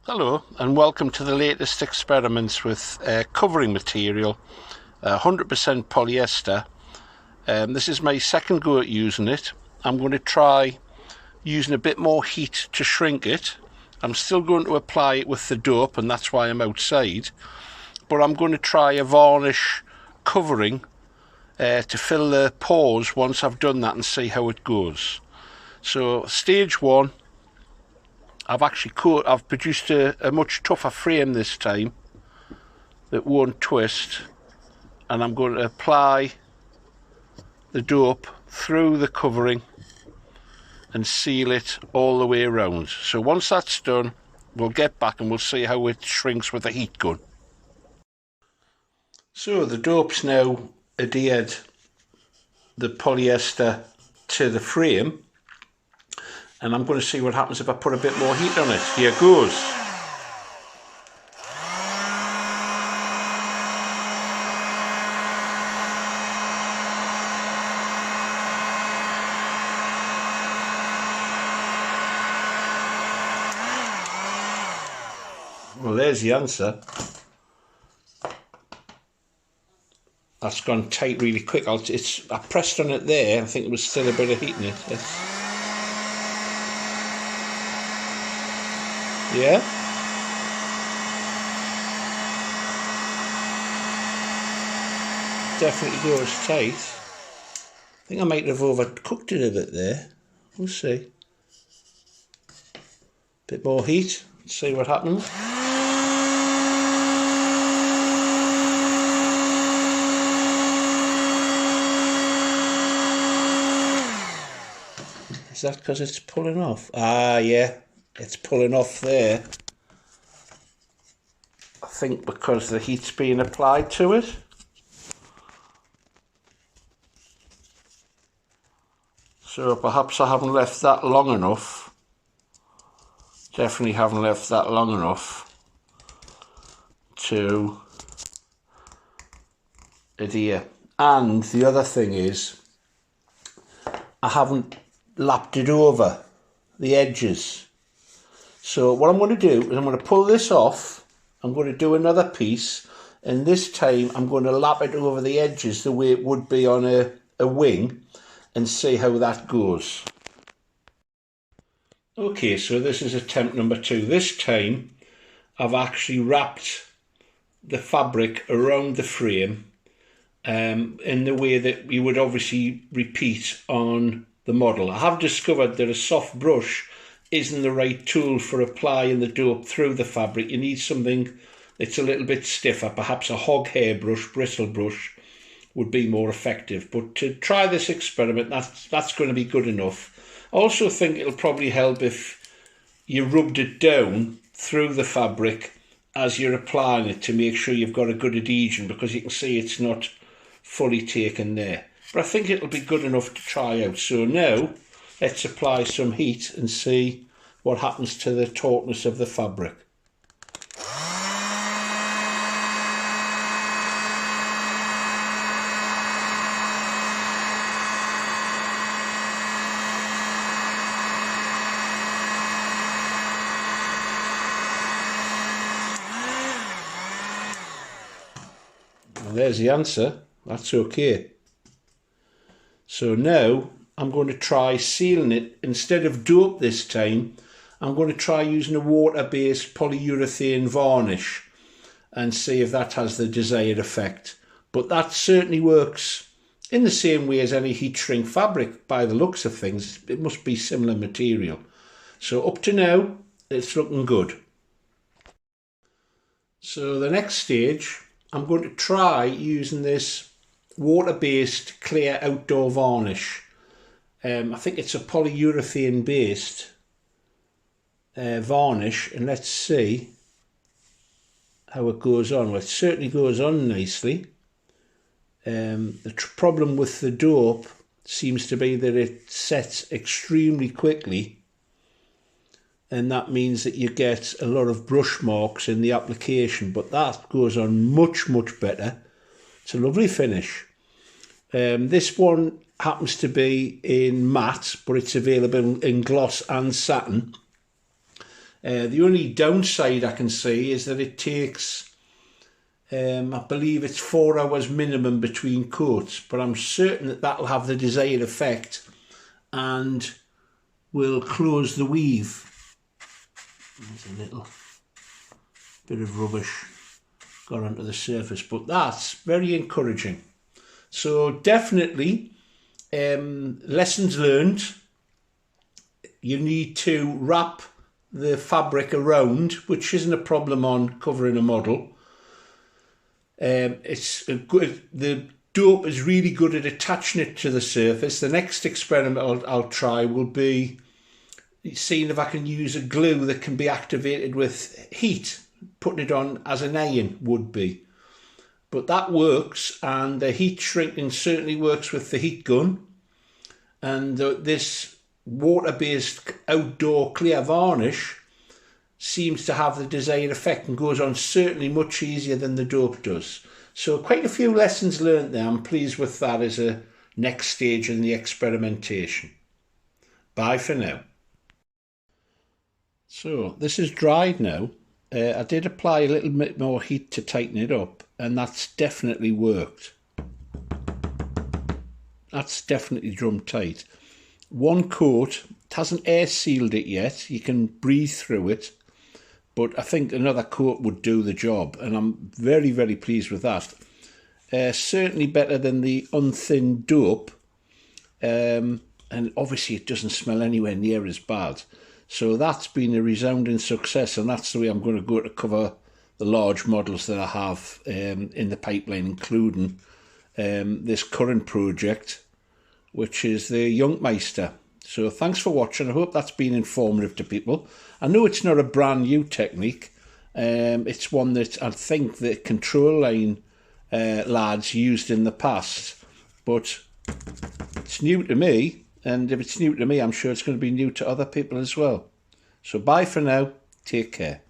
Hello and welcome to the latest experiments with covering material, 100% polyester. This is my second go at using it. I'm going to try using a bit more heat to shrink it. I'm still going to apply it with the dope, and that's why I'm outside, but I'm going to try a varnish covering to fill the pores once I've done that and see how it goes. So stage one, I've produced a much tougher frame this time that won't twist, and I'm going to apply the dope through the covering and seal it all the way around. So once that's done, we'll get back and we'll see how it shrinks with the heat gun. So the dope's now adhered the polyester to the frame, and I'm going to see what happens if I put a bit more heat on it. Here goes. Well, there's the answer. That's gone tight really quick. I pressed on it there. I think there was still a bit of heat in it. Yeah. Definitely goes tight. I think I might have overcooked it a bit there. We'll see. Bit more heat. See what happens. Is that because it's pulling off? Ah, yeah, it's pulling off there. I think because the heat's being applied to it. So perhaps I haven't left that long enough. Definitely haven't left that long enough to adhere. And the other thing is, I haven't lapped it over the edges. So what I'm going to do is I'm going to pull this off. I'm going to do another piece, and this time I'm going to lap it over the edges the way it would be on a wing, and see how that goes. Okay, so this is attempt number 2. This time I've actually wrapped the fabric around the frame in the way that we would obviously repeat on the model. I have discovered that a soft brush isn't the right tool for applying the dope through the fabric. You need something that's a little bit stiffer. Perhaps a hog hair brush, bristle brush would be more effective. But to try this experiment, that's going to be good enough. I also think it'll probably help if you rubbed it down through the fabric as you're applying it to make sure you've got a good adhesion, because you can see it's not fully taken there. But I think it'll be good enough to try out. So now let's apply some heat and see what happens to the tautness of the fabric. Well, there's the answer. That's okay. So now I'm going to try sealing it. Instead of dope this time, I'm going to try using a water-based polyurethane varnish and see if that has the desired effect. But that certainly works in the same way as any heat shrink fabric by the looks of things. It must be similar material. So up to now, it's looking good. So the next stage, I'm going to try using this water-based clear outdoor varnish. I think it's a polyurethane based varnish, and let's see how it goes on. Well, it certainly goes on nicely. The problem with the dope seems to be that it sets extremely quickly, and that means that you get a lot of brush marks in the application, but that goes on much better. It's a lovely finish. This one happens to be in matte, but it's available in gloss and satin. The only downside I can say is that it takes, I believe it's 4 hours minimum between coats, but I'm certain that that'll have the desired effect and will close the weave. There's a little bit of rubbish got onto the surface, but that's very encouraging. So definitely, lessons learned. You need to wrap the fabric around, which isn't a problem on covering a model. The dope is really good at attaching it to the surface. The next experiment I'll try will be seeing if I can use a glue that can be activated with heat, putting it on as an iron would be. But that works, and the heat shrinking certainly works with the heat gun. And this water-based outdoor clear varnish seems to have the desired effect and goes on certainly much easier than the dope does. So quite a few lessons learned there. I'm pleased with that as a next stage in the experimentation. Bye for now. So this is dried now. I did apply a little bit more heat to tighten it up, and that's definitely worked. That's definitely drum tight. One coat, it hasn't air sealed it yet. You can breathe through it, but I think another coat would do the job, and I'm very, very pleased with that. Certainly better than the unthinned dope, and obviously it doesn't smell anywhere near as bad. So that's been a resounding success, and that's the way I'm going to go to cover the large models that I have in the pipeline, including this current project, which is the Junkmeister. So thanks for watching. I hope that's been informative to people. I know it's not a brand new technique. It's one that I think the control line lads used in the past, but it's new to me. And if it's new to me, I'm sure it's going to be new to other people as well. So bye for now. Take care.